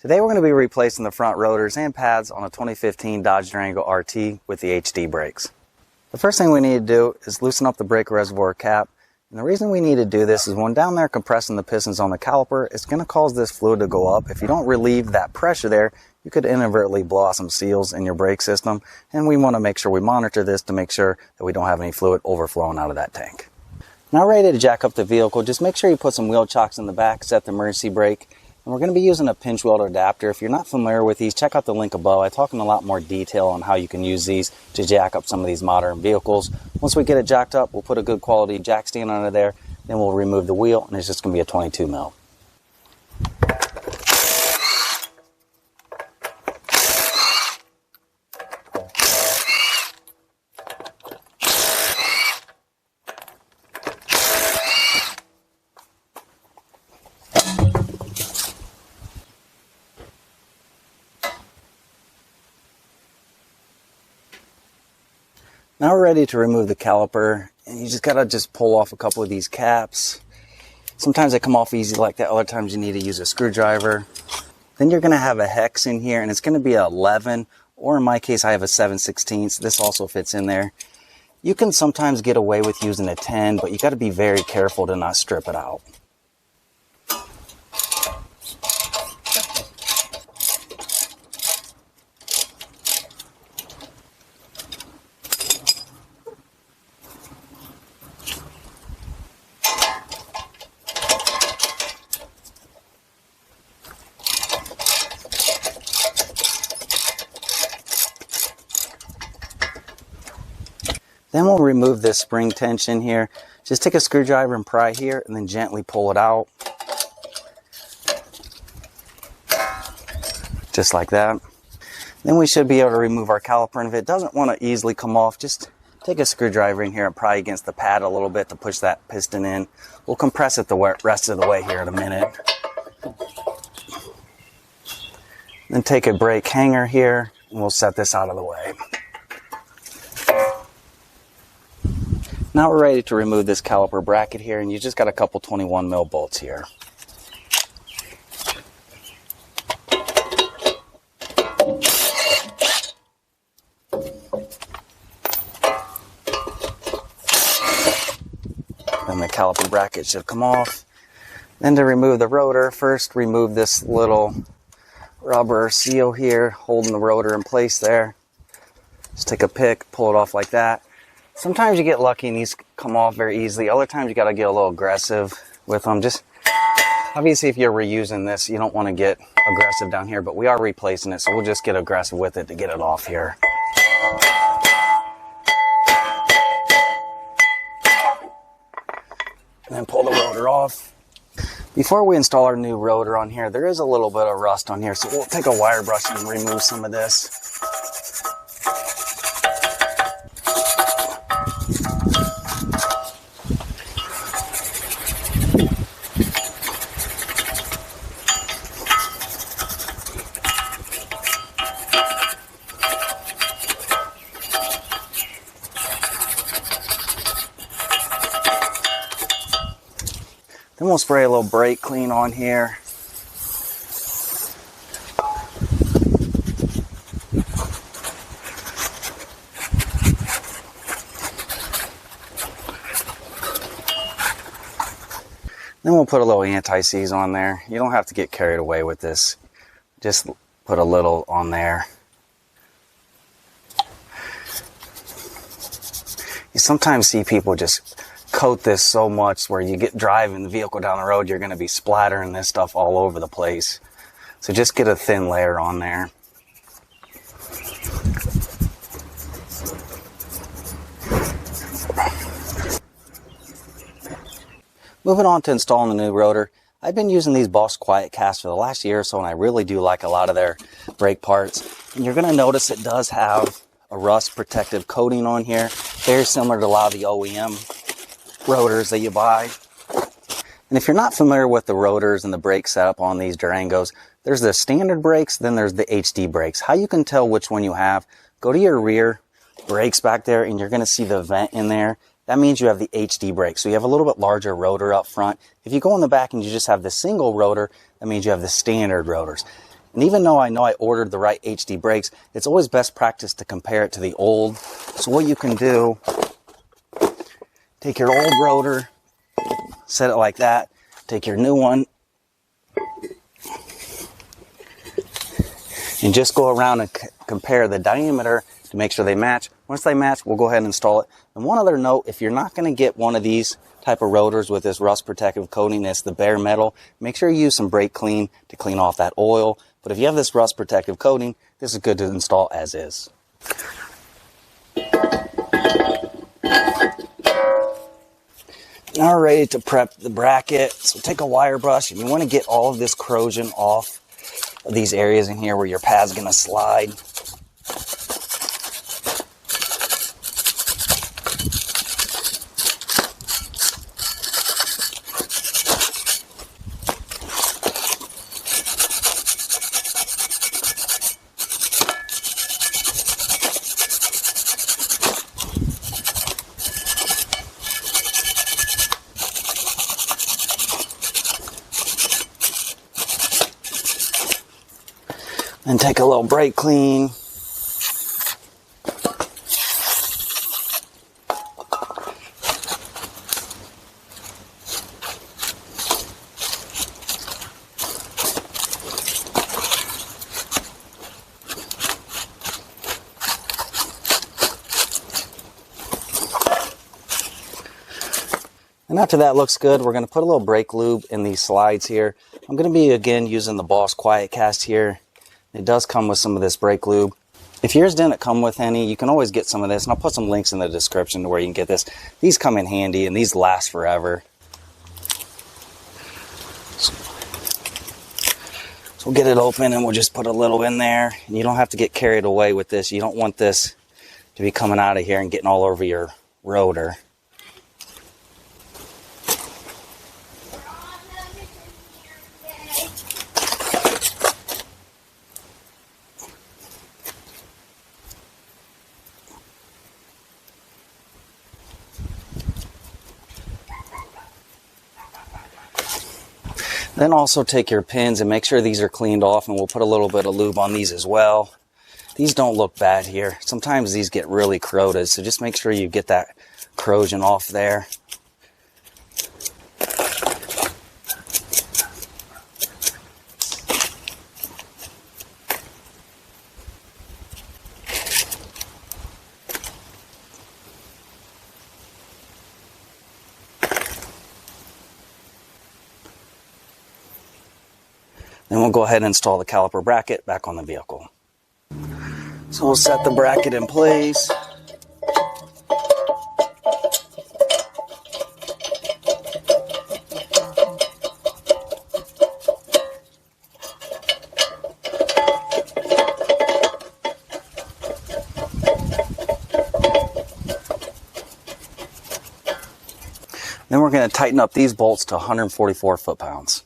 Today we're going to be replacing the front rotors and pads on a 2015 Dodge Durango RT with the HD brakes. The first thing we need to do is loosen up the brake reservoir cap. And the reason we need to do this is when down there compressing the pistons on the caliper, it's going to cause this fluid to go up. If you don't relieve that pressure there, you could inadvertently blow out some seals in your brake system. And we want to make sure we monitor this to make sure that we don't have any fluid overflowing out of that tank. Now ready to jack up the vehicle, just make sure you put some wheel chocks in the back, set the emergency brake. And we're going to be using a pinch weld adapter. If you're not familiar with these, check out the link above. I talk in a lot more detail on how you can use these to jack up some of these modern vehicles. Once we get it jacked up, we'll put a good quality jack stand under there. Then we'll remove the wheel, and it's just going to be a 22 mil. Now we're ready to remove the caliper, and you just gotta pull off a couple of these caps. Sometimes they come off easy like that, other times you need to use a screwdriver. Then you're gonna have a hex in here, and it's gonna be a 11, or in my case I have a 7/16. This also fits in there. You can sometimes get away with using a 10, but you gotta be very careful to not strip it out. Then we'll remove this spring tension here. Just take a screwdriver and pry here and then gently pull it out. Just like that. Then we should be able to remove our caliper, and if it doesn't want to easily come off, just take a screwdriver in here and pry against the pad a little bit to push that piston in. We'll compress it the rest of the way here in a minute. Then take a brake hanger here and we'll set this out of the way. Now we're ready to remove this caliper bracket here, and you just got a couple 21 mil bolts here. Then the caliper bracket should come off. Then to remove the rotor, first remove this little rubber seal here holding the rotor in place there. Just take a pick, pull it off like that. Sometimes you get lucky and these come off very easily. Other times you got to get a little aggressive with them. Just obviously if you're reusing this, you don't want to get aggressive down here, but we are replacing it, so we'll just get aggressive with it to get it off here. And then pull the rotor off. Before we install our new rotor on here, there is a little bit of rust on here, so we'll take a wire brush and remove some of this. Then we'll spray a little brake clean on here. Then we'll put a little anti-seize on there. You don't have to get carried away with this. Just put a little on there. You sometimes see people just coat this so much where you get driving the vehicle down the road, you're going to be splattering this stuff all over the place. So just get a thin layer on there. Moving on to installing the new rotor. I've been using these Bosch Quitecast for the last year or so, and I really do like a lot of their brake parts. And you're going to notice it does have a rust protective coating on here, very similar to a lot of the OEM rotors that you buy. And if you're not familiar with the rotors and the brake setup on these Durangos, there's the standard brakes, then there's the HD brakes. How you can tell which one you have, go to your rear brakes back there and you're going to see the vent in there. That means you have the HD brake. So you have a little bit larger rotor up front. If you go in the back and you just have the single rotor, that means you have the standard rotors. And even though I know I ordered the right HD brakes, it's always best practice to compare it to the old. So what you can do, take your old rotor, set it like that, take your new one, and just go around and compare the diameter to make sure they match. Once they match, we'll go ahead and install it. And one other note, if you're not going to get one of these type of rotors with this rust protective coating, that's the bare metal, make sure you use some brake clean to clean off that oil. But if you have this rust protective coating, this is good to install as is. Now we're ready to prep the bracket. So take a wire brush, and you want to get all of this corrosion off of these areas in here where your pad's going to slide. And take a little brake clean. And after that looks good, we're going to put a little brake lube in these slides here. I'm going to be again using the Bosch Quitecast here. It does come with some of this brake lube. If yours didn't come with any, you can always get some of this, and I'll put some links in the description to where you can get this. These come in handy, and these last forever. So we'll get it open, and we'll just put a little in there. And you don't have to get carried away with this. You don't want this to be coming out of here and getting all over your rotor. Then also take your pins and make sure these are cleaned off, and we'll put a little bit of lube on these as well. These don't look bad here. Sometimes these get really corroded, so just make sure you get that corrosion off there. Then we'll go ahead and install the caliper bracket back on the vehicle. So we'll set the bracket in place. Then we're going to tighten up these bolts to 144 foot-pounds.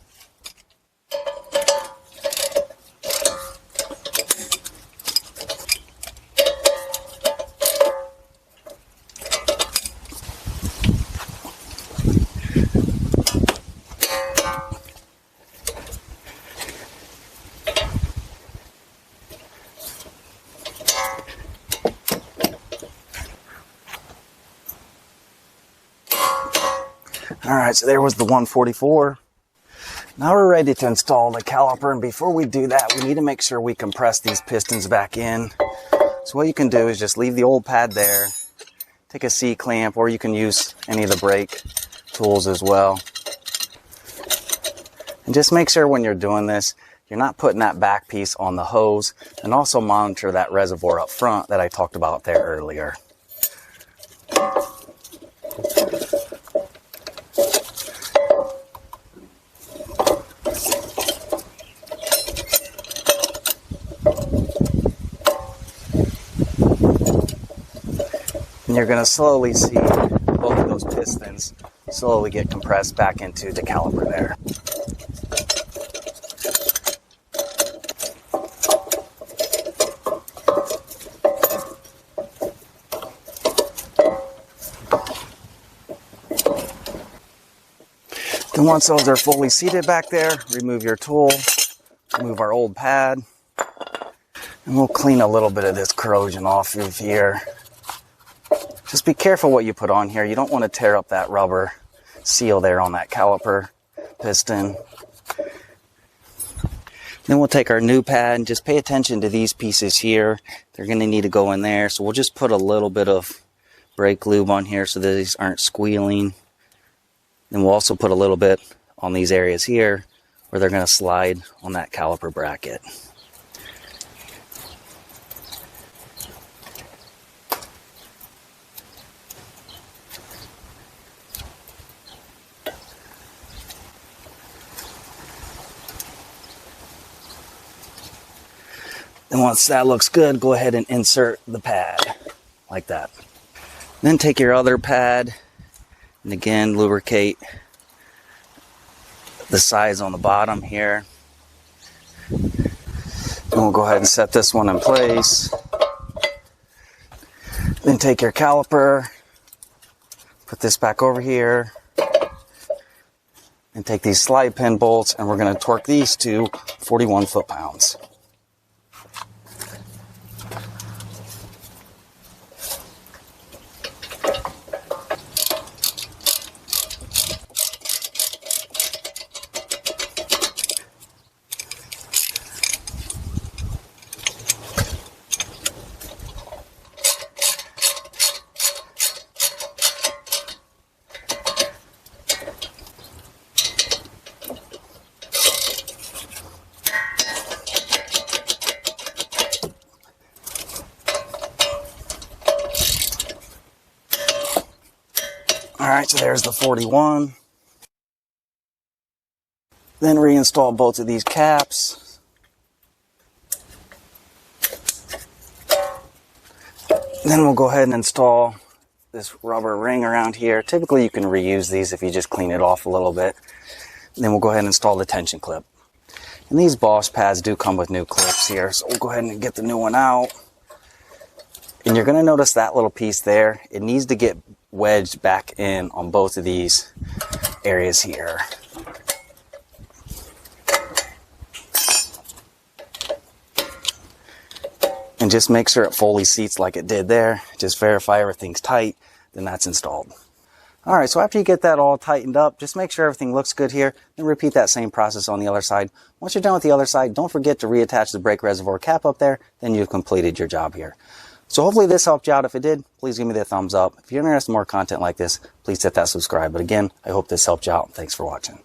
Alright, so there was the 144. Now we're ready to install the caliper, and before we do that, we need to make sure we compress these pistons back in. So what you can do is just leave the old pad there, take a C-clamp, or you can use any of the brake tools as well. And just make sure when you're doing this, you're not putting that back piece on the hose, and also monitor that reservoir up front that I talked about there earlier. And you're going to slowly see both of those pistons slowly get compressed back into the caliper there. Then once those are fully seated back there, remove your tool, Move our old pad. And we'll clean a little bit of this corrosion off of here. Just be careful what you put on here. You don't want to tear up that rubber seal there on that caliper piston. Then we'll take our new pad and just pay attention to these pieces here. They're going to need to go in there. So we'll just put a little bit of brake lube on here so that these aren't squealing. Then we'll also put a little bit on these areas here where they're going to slide on that caliper bracket. Then once that looks good, go ahead and insert the pad like that. Then take your other pad and again lubricate the sides on the bottom here. And we'll go ahead and set this one in place. Then take your caliper, put this back over here, and take these slide pin bolts and we're going to torque these to 41 foot-pounds. Alright, so there's the 41. Then reinstall both of these caps. Then we'll go ahead and install this rubber ring around here. Typically you can reuse these if you just clean it off a little bit. And then we'll go ahead and install the tension clip. And these Bosch pads do come with new clips here, so we'll go ahead and get the new one out. And you're going to notice that little piece there. It needs to get wedged back in on both of these areas here. And just make sure it fully seats like it did there. Just verify everything's tight, then that's installed. Alright, so after you get that all tightened up, just make sure everything looks good here, then repeat that same process on the other side. Once you're done with the other side, don't forget to reattach the brake reservoir cap up there, then you've completed your job here. So hopefully this helped you out. If it did, please give me the thumbs up. If you're interested in more content like this, please hit that subscribe. But again, I hope this helped you out. Thanks for watching.